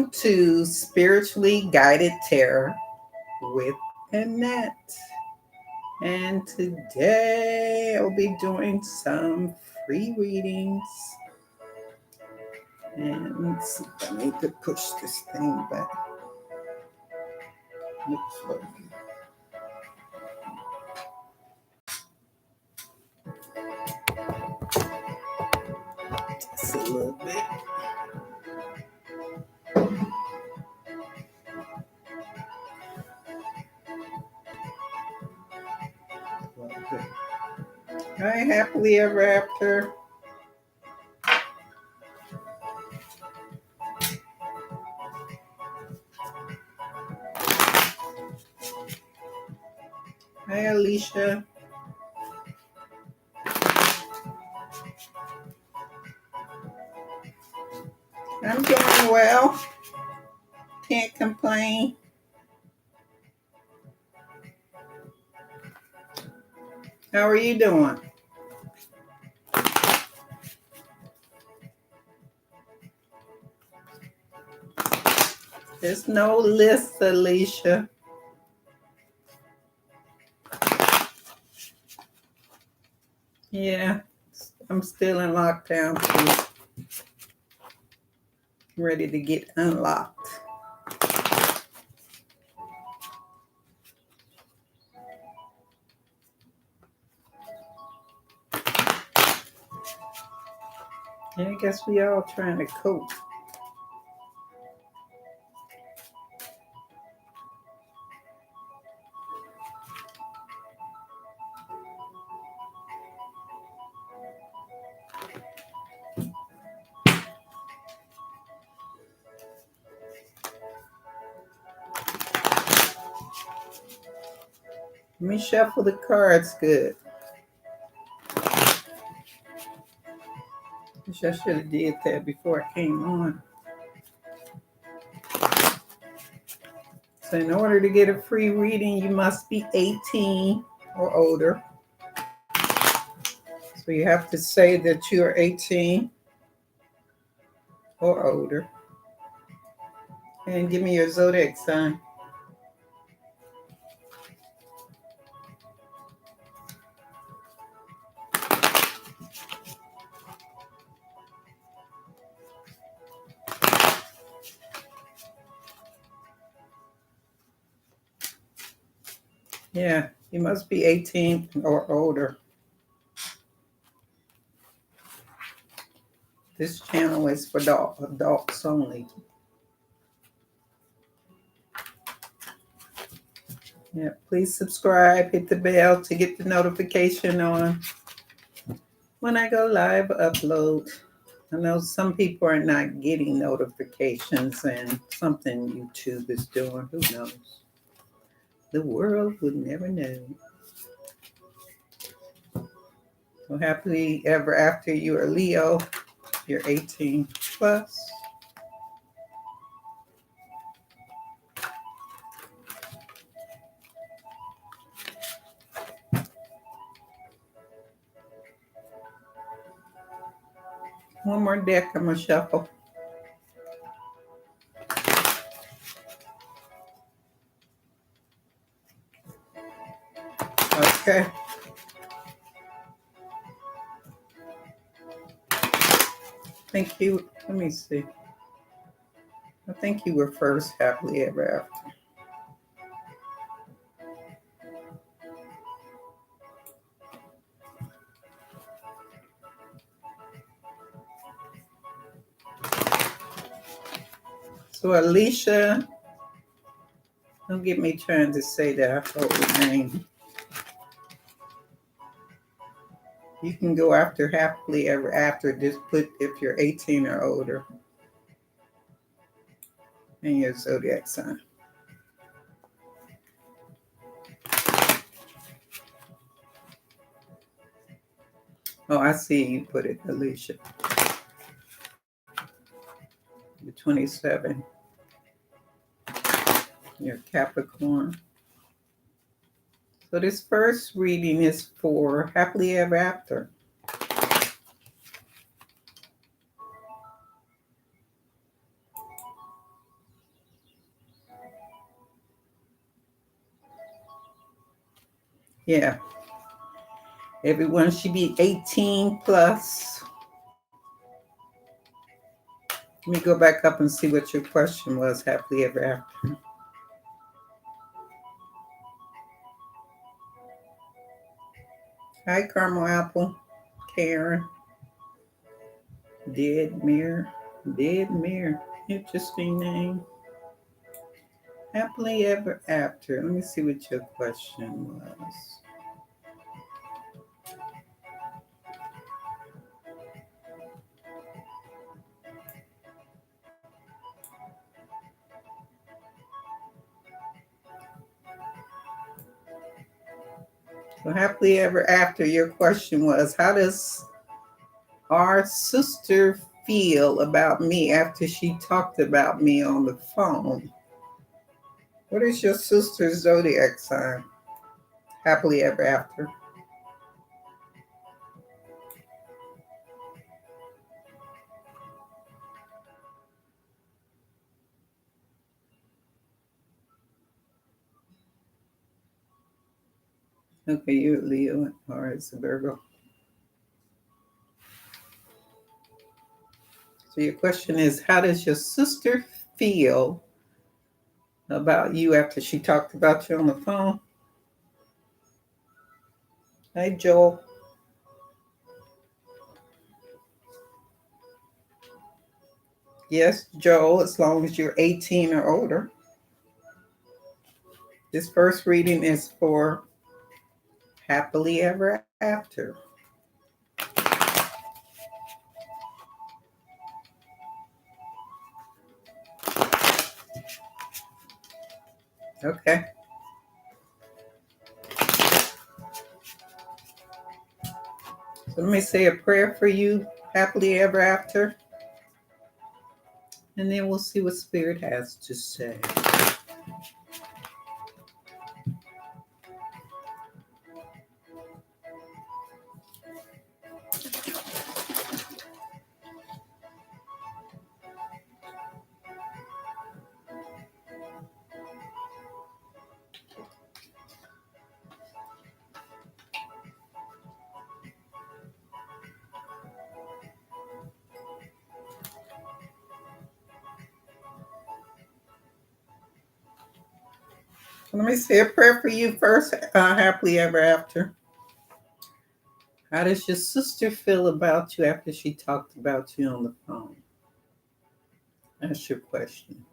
Welcome to Spiritually Guided Tarot with Annette. And today I'll be doing some free readings. And let's see if I need to push this thing back. Looks like just a little bit. Hi, happily ever after. Hi, Alicia. I'm doing well. Can't complain. How are you doing? There's no list, Alicia. Yeah, I'm still in lockdown too. Ready to get unlocked. Yeah, I guess we all trying to cope. Let me shuffle the cards good. Wish I should have did that before I came on. So in order to get a free reading, you must be 18 or older. So you have to say that you are 18 or older. And give me your zodiac sign. Yeah, you must be 18 or older. This channel is for adults only. Yeah, please subscribe, hit the bell to get the notification on when I go live upload. I know some people are not getting notifications and something YouTube is doing. Who knows? The world would never know. So happily ever after you are Leo, you're 18 plus. One more deck I'm going to shuffle. Okay. Thank you. Let me see. I think you were first, happily ever after. So Alicia, don't get me trying to say that whole name. You can go after happily ever after. Just put if you're 18 or older. And your zodiac sign. Oh, I see you put it, Alicia. You're 27. You're Capricorn. So this first reading is for happily ever after. Yeah. Everyone should be 18 plus. Let me go back up and see what your question was, happily ever after. Hi, Caramel Apple. Karen. Dead Mirror. Dead Mirror. Interesting name. Happily ever after. Let me see what your question was. So happily ever after, your question was, how does our sister feel about me after she talked about me on the phone? What is your sister's zodiac sign? Happily ever after. Okay, you're Leo. All right, it's a Virgo. So your question is, how does your sister feel about you after she talked about you on the phone? Hey, Joel. Yes, Joel, as long as you're 18 or older. This first reading is for happily ever after. Okay. So let me say a prayer for you, happily ever after, and then we'll see what Spirit has to say. Let me say a prayer for you first, happily ever after. How does your sister feel about you after she talked about you on the phone? That's your question.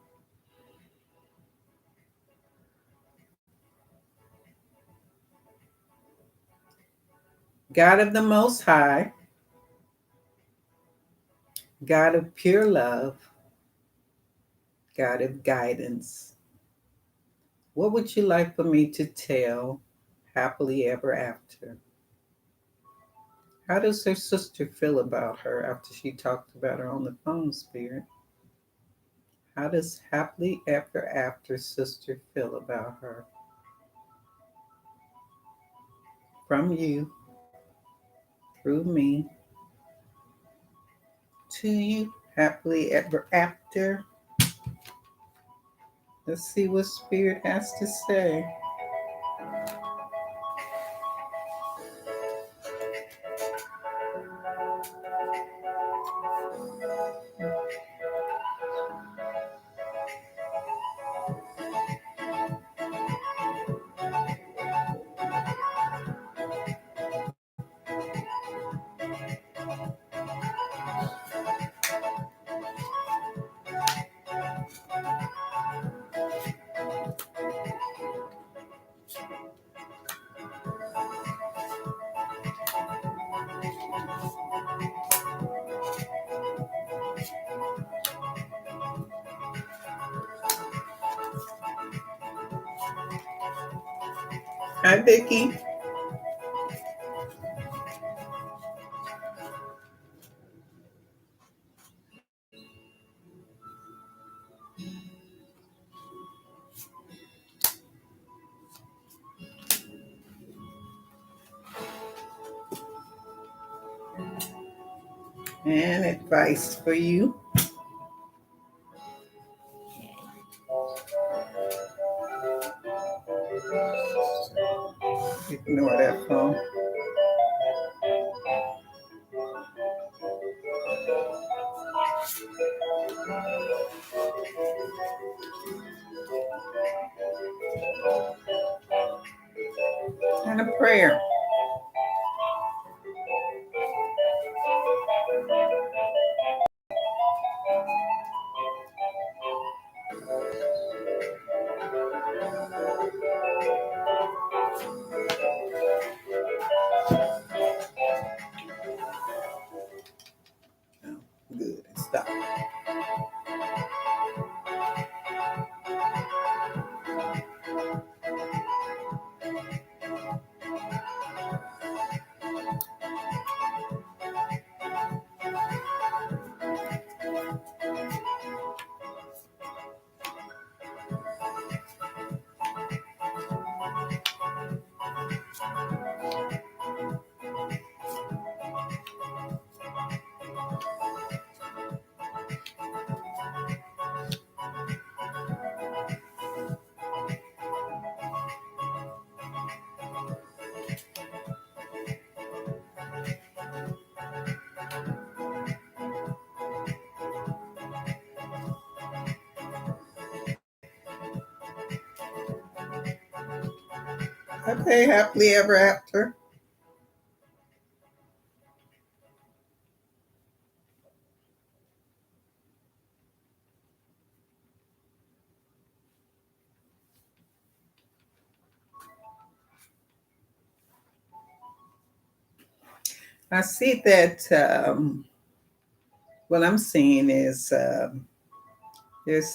God of the Most High, God of pure love, God of guidance, what would you like for me to tell happily ever after? How does her sister feel about her after she talked about her on the phone, Spirit? How does happily ever after sister feel about her? From you, through me, to you, happily ever after. Let's see what Spirit has to say. Hi, Vicky. And advice for you. Ignore that phone. And a prayer. Oh, good. Stop. Okay, happily ever after. I see that what I'm seeing is there's there's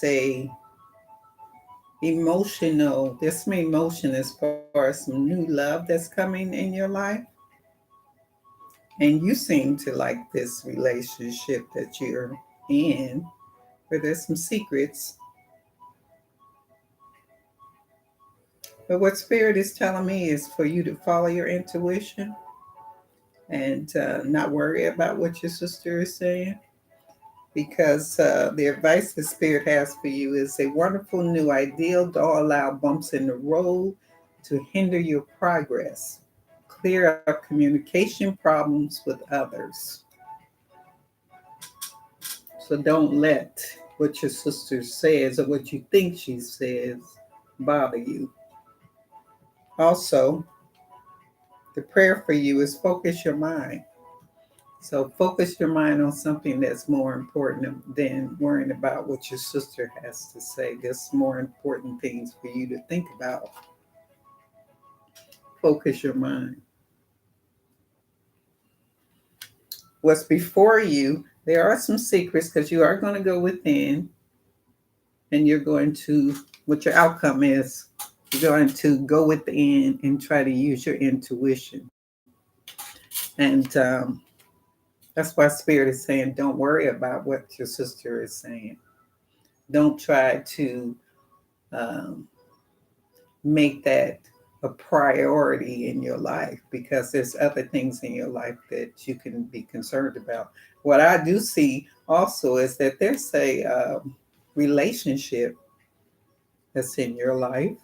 some emotion as far as some new love that's coming in your life. And you seem to like this relationship that you're in, where there's some secrets. But what Spirit is telling me is for you to follow your intuition and not worry about what your sister is saying. Because the advice the Spirit has for you is a wonderful new ideal. Don't allow bumps in the road to hinder your progress. Clear up communication problems with others. So don't let what your sister says or what you think she says bother you. Also, the prayer for you is focus your mind. So focus your mind on something that's more important than worrying about what your sister has to say. There's more important things for you to think about. Focus your mind. What's before you, there are some secrets because you are going to go within and you're going to, what your outcome is, you're going to go within and try to use your intuition. And that's why Spirit is saying, don't worry about what your sister is saying. Don't try to um, make that a priority in your life because there's other things in your life that you can be concerned about. What I do see also is that there's a relationship that's in your life.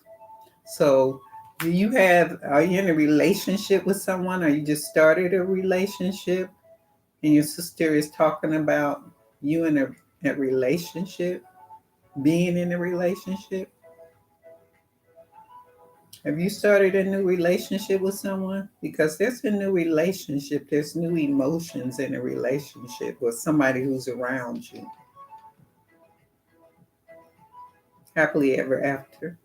So, are you in a relationship with someone or you just started a relationship and your sister is talking about you in a relationship, being in a relationship? Have you started a new relationship with someone? Because there's a new relationship, there's new emotions in a relationship with somebody who's around you. Happily ever after.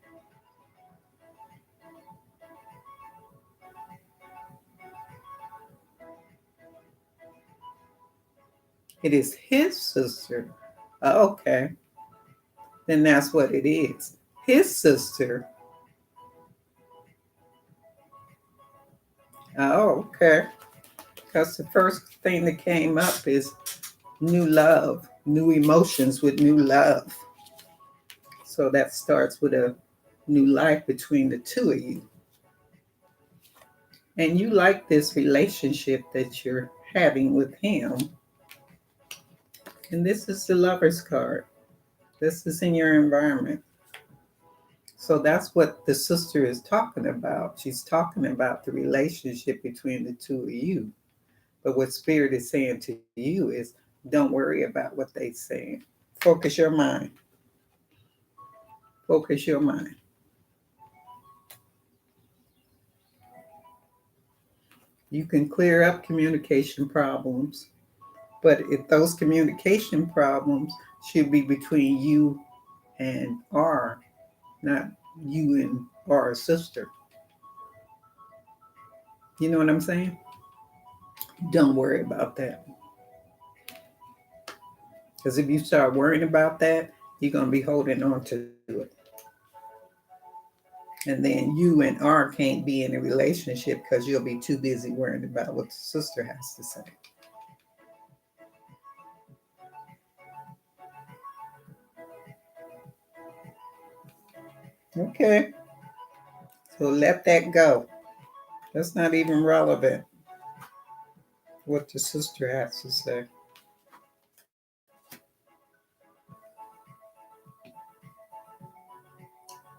It is his sister. Oh, okay. Then that's what it is. His sister. Oh, okay. Because the first thing that came up is new love, new emotions with new love. So that starts with a new life between the two of you. And you like this relationship that you're having with him. And this is the lover's card. This is in your environment. So that's what the sister is talking about. She's talking about the relationship between the two of you. But what Spirit is saying to you is don't worry about what they're saying. Focus your mind. Focus your mind. You can clear up communication problems, but if those communication problems should be between you and R, not you and R's sister. You know what I'm saying? Don't worry about that. Because if you start worrying about that, you're going to be holding on to it. And then you and R can't be in a relationship because you'll be too busy worrying about what the sister has to say. Okay. So let that go. That's not even relevant, what the sister has to say.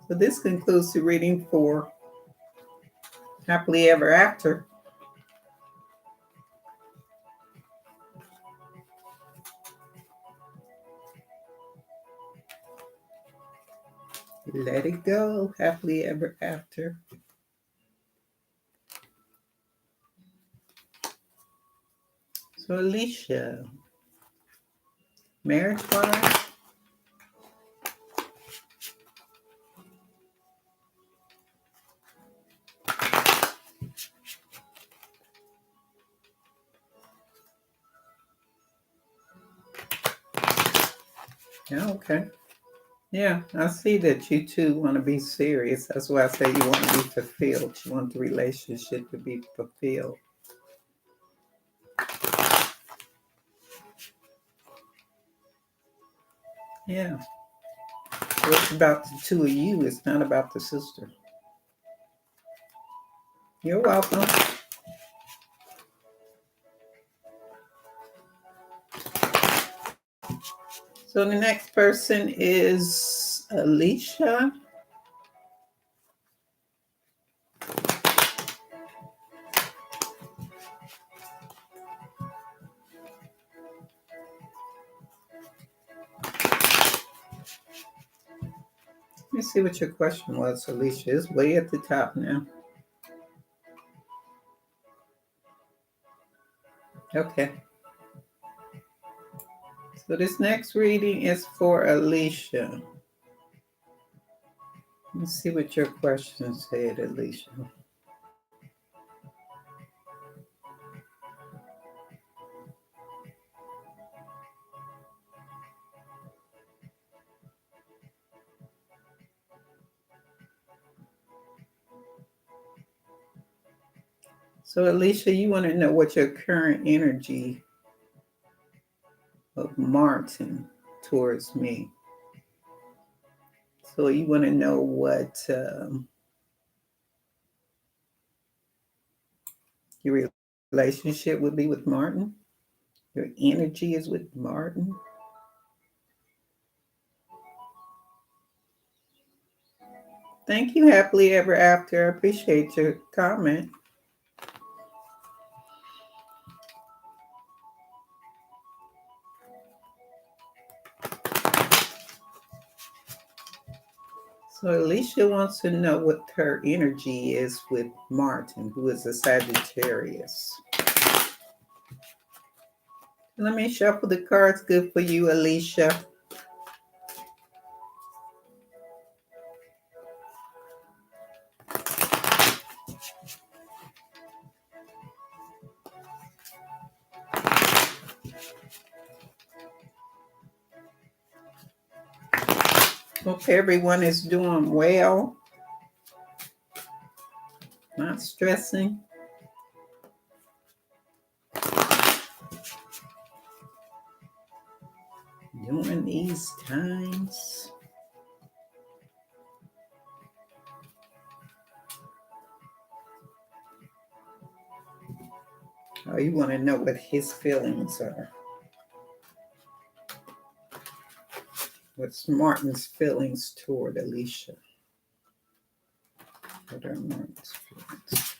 So this concludes the reading for Happily Ever After. Let it go. Happily Ever After. So Alicia, marriage wise, yeah, okay. Yeah, I see that you two want to be serious. That's why I say you want to be fulfilled. You want the relationship to be fulfilled. Yeah. So it's about the two of you. It's not about the sister. You're welcome. So the next person is Alicia. Let me see what your question was, Alicia. It's way at the top now. Okay. So this next reading is for Alicia. Let's see what your question said, Alicia. So Alicia, you want to know what your current energy of Martin towards me. So you want to know what your relationship would be with Martin? Your energy is with Martin? Thank you, Happily Ever After. I appreciate your comment. So Alicia wants to know what her energy is with Martin, who is a Sagittarius. Let me shuffle the cards. Good for you, Alicia. Hope everyone is doing well, not stressing. During these times. Oh, you want to know what his feelings are. What's Martin's feelings toward Alicia? What are Mark's feelings?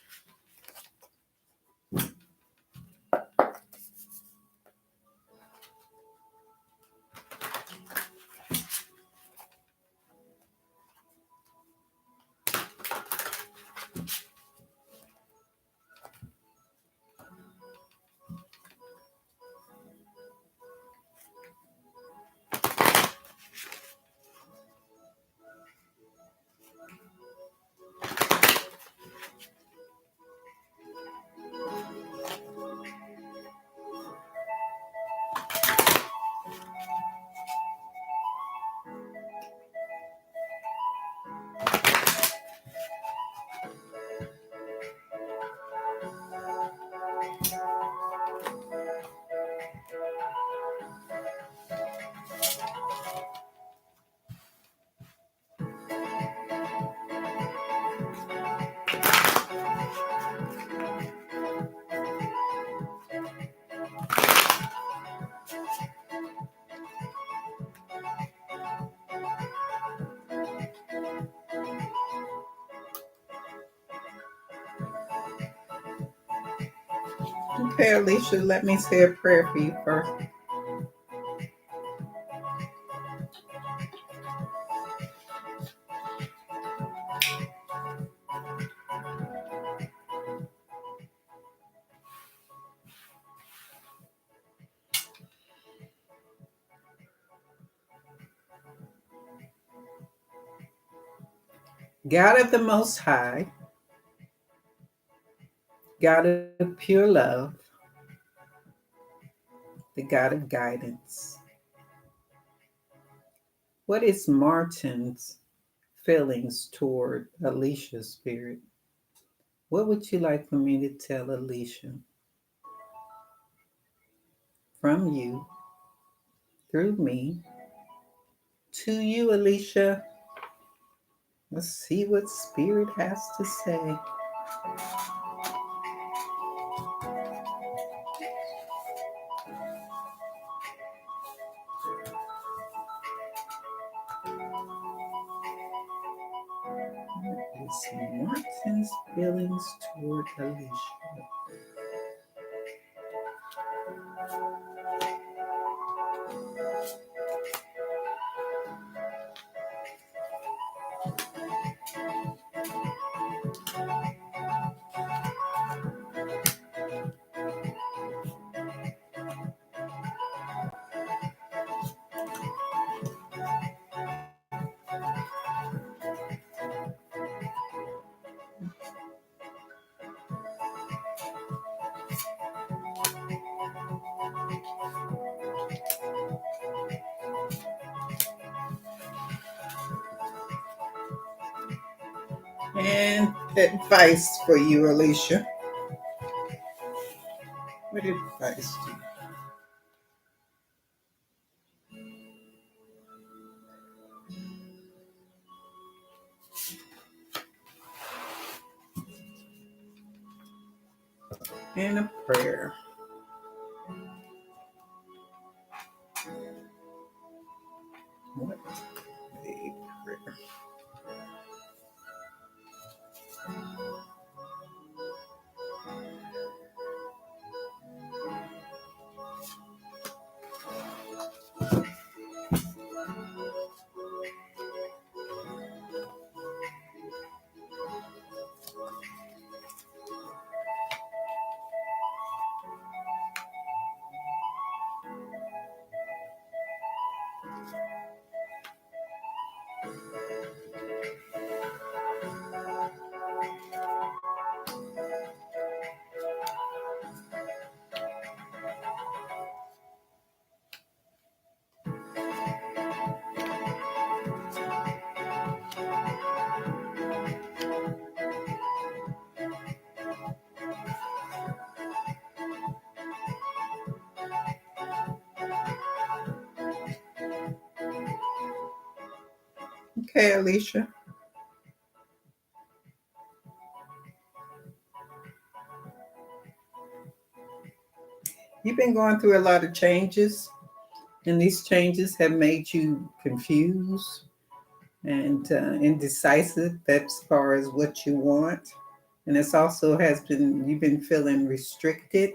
Okay, Alicia, let me say a prayer for you first. God of the Most High, God of pure love, the God of guidance. What is Martin's feelings toward Alicia's spirit? What would you like for me to tell Alicia from you, through me, to you, Alicia? Let's see what spirit has to say. What is Martin's feelings toward Alicia? And advice for you, Alicia. What advice do you? And a prayer. What a prayer. Okay, Alicia. You've been going through a lot of changes, and these changes have made you confused and indecisive as far as what you want. And it's also has been you've been feeling restricted,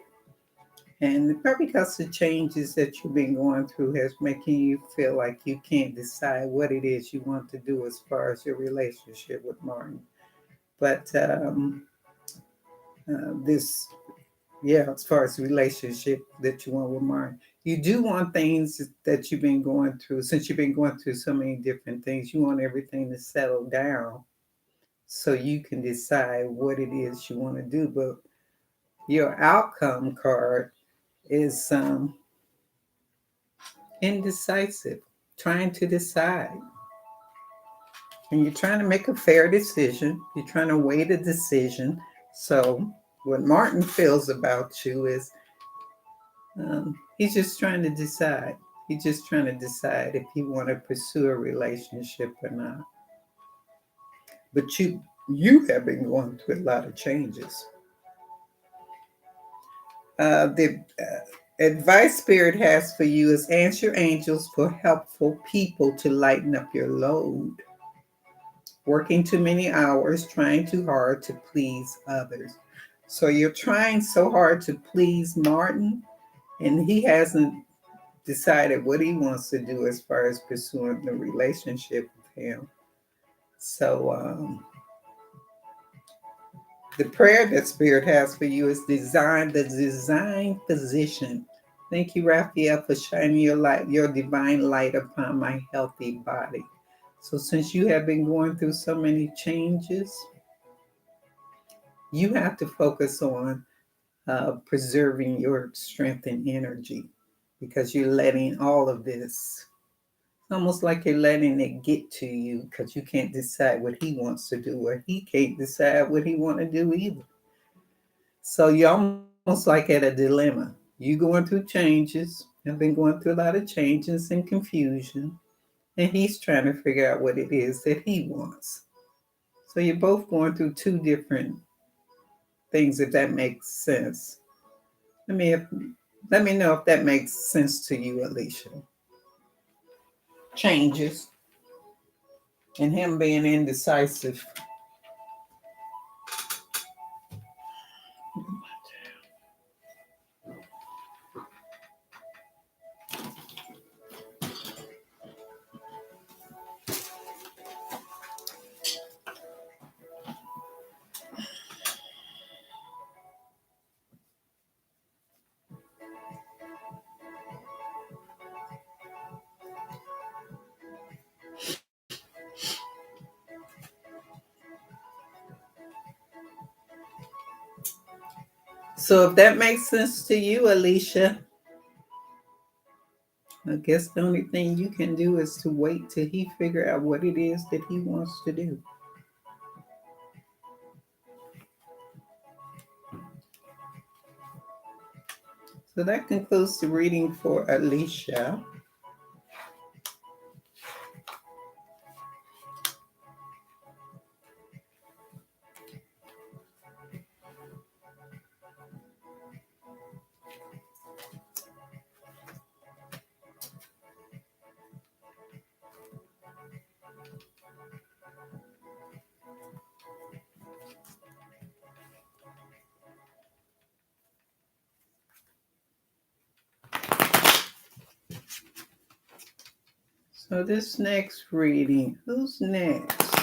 and probably because the changes that you've been going through has making you feel like you can't decide what it is you want to do as far as your relationship with Martin. But this, yeah, as far as the relationship that you want with Martin, you do want things that you've been going through since you've been going through so many different things. You want everything to settle down so you can decide what it is you want to do. But your outcome card is indecisive, trying to decide. And you're trying to make a fair decision. You're trying to weigh the decision. So, what Martin feels about you is he's just trying to decide. He's just trying to decide if you want to pursue a relationship or not. But you have been going through a lot of changes. The advice Spirit has for you is ask your angels for helpful people to lighten up your load. Working too many hours, trying too hard to please others. So you're trying so hard to please Martin, and he hasn't decided what he wants to do as far as pursuing the relationship with him. So the prayer that Spirit has for you is the design position. Thank you, Raphael, for shining your light, your divine light upon my healthy body. So since you have been going through so many changes, you have to focus on preserving your strength and energy because you're letting all of this, it's almost like you're letting it get to you because you can't decide what he wants to do or he can't decide what he want to do either. So you're almost like at a dilemma. You going through changes, have been going through a lot of changes and confusion, and he's trying to figure out what it is that he wants. So you're both going through two different things, if that makes sense. Let me let me know if that makes sense to you, Alicia. Changes and him being indecisive. So if that makes sense to you, Alicia, I guess the only thing you can do is to wait till he figure out what it is that he wants to do. So that concludes the reading for Alicia. So this next reading, who's next?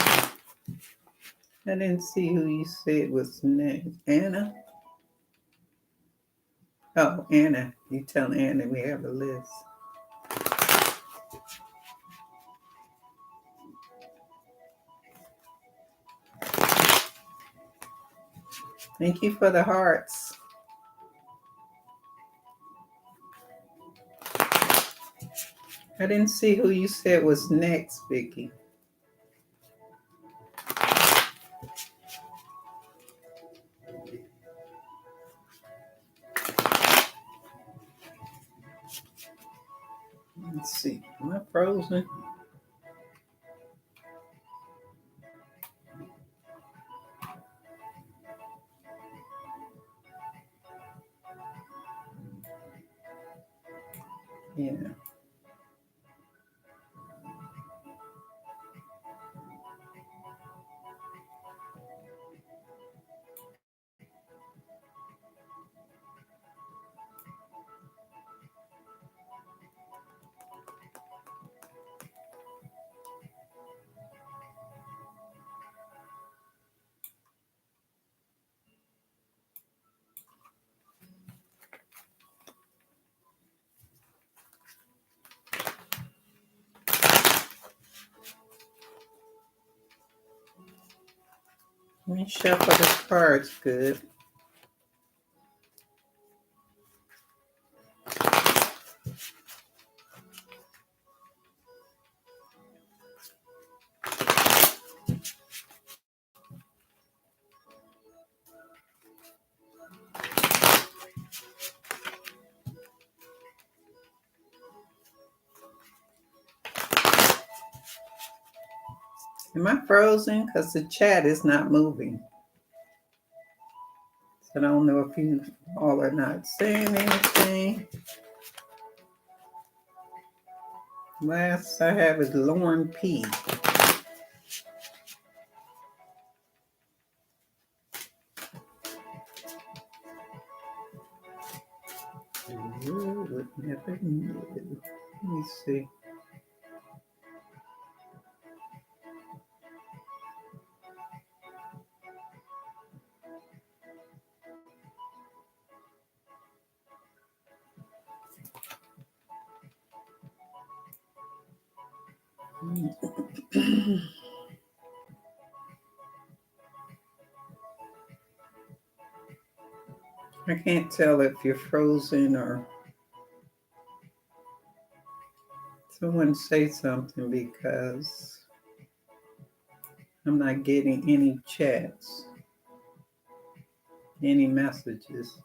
I didn't see who you said was next. Anna? Oh, Anna. You tell Anna we have a list. Thank you for the hearts. I didn't see who you said was next, Vicky. Let's see. Am I frozen? Yeah. Let me shuffle the cards good. Am I frozen? Because the chat is not moving. So I don't know if you all are not saying anything. Last I have is Lauren P. You would never knew. Let me see. I can't tell if you're frozen or someone say something because I'm not getting any chats, any messages.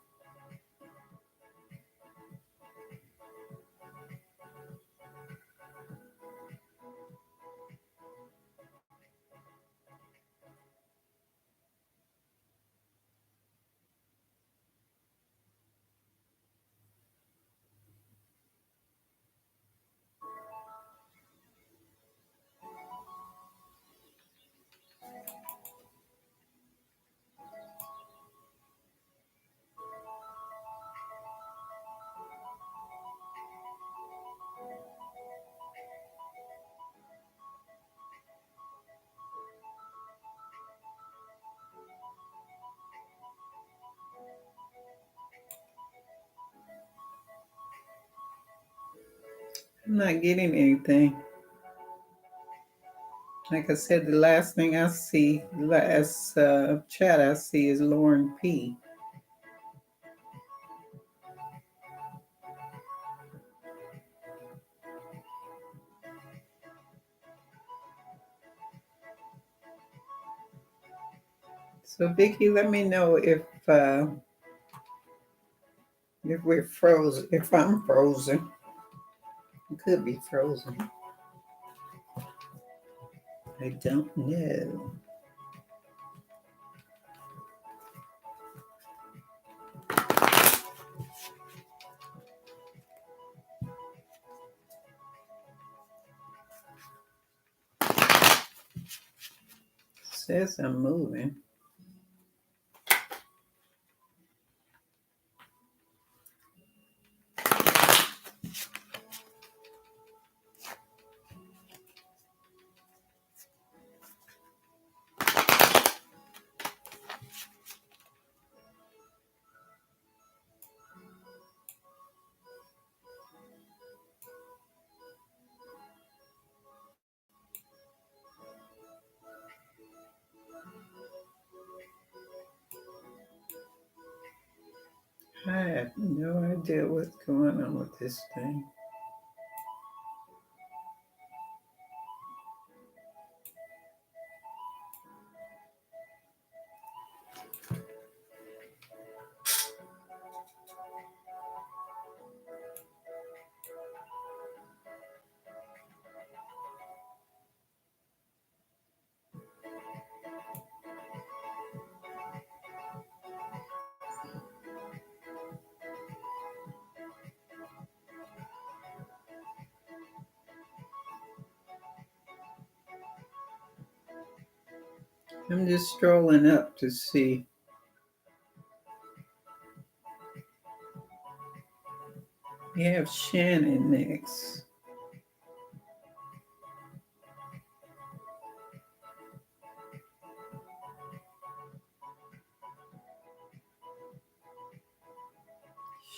I'm not getting anything. Like I said, the last thing I see, last chat I see is Lauren P. So Vicky, let me know if we're frozen, if I'm frozen. It could be frozen. I don't know. It says I'm moving. I have no idea what's going on with this thing. I'm just strolling up to see. We have Shannon next.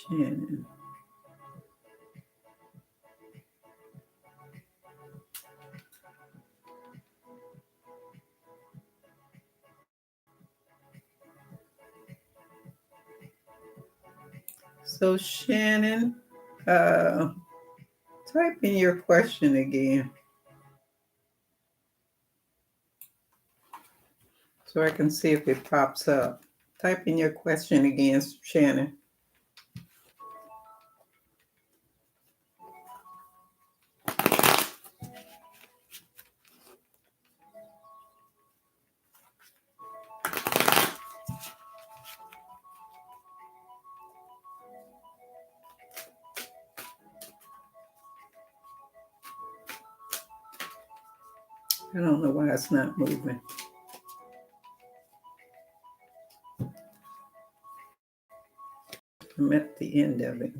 Shannon. So Shannon, uh, type in your question again so I can see if it pops up. Type in your question again, Shannon. I don't know why it's not moving. I'm at the end of it.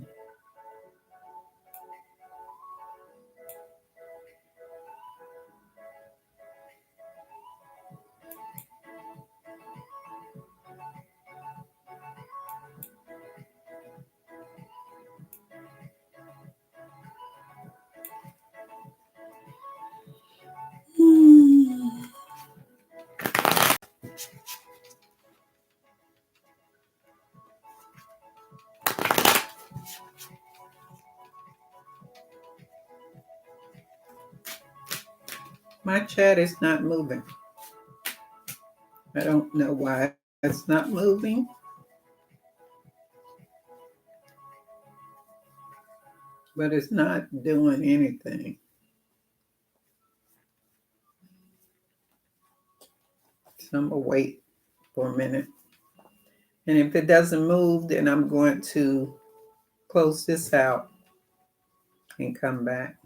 My chat is not moving. I don't know why it's not moving, but it's not doing anything. So I'm going to wait for a minute. And if it doesn't move, then I'm going to close this out and come back.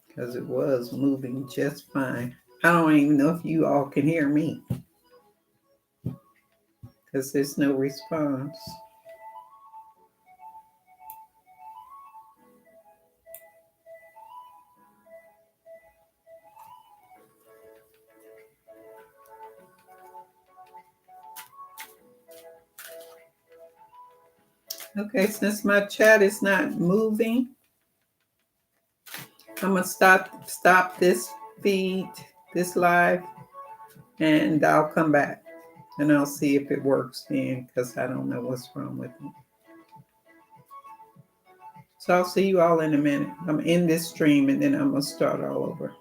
Because it was moving just fine. I don't even know if you all can hear me because there's no response. Okay, since my chat is not moving, I'm gonna stop this feed, this live, and I'll come back and I'll see if it works then because I don't know what's wrong with it. So I'll see you all in a minute. I'm in this stream and then I'm gonna start all over.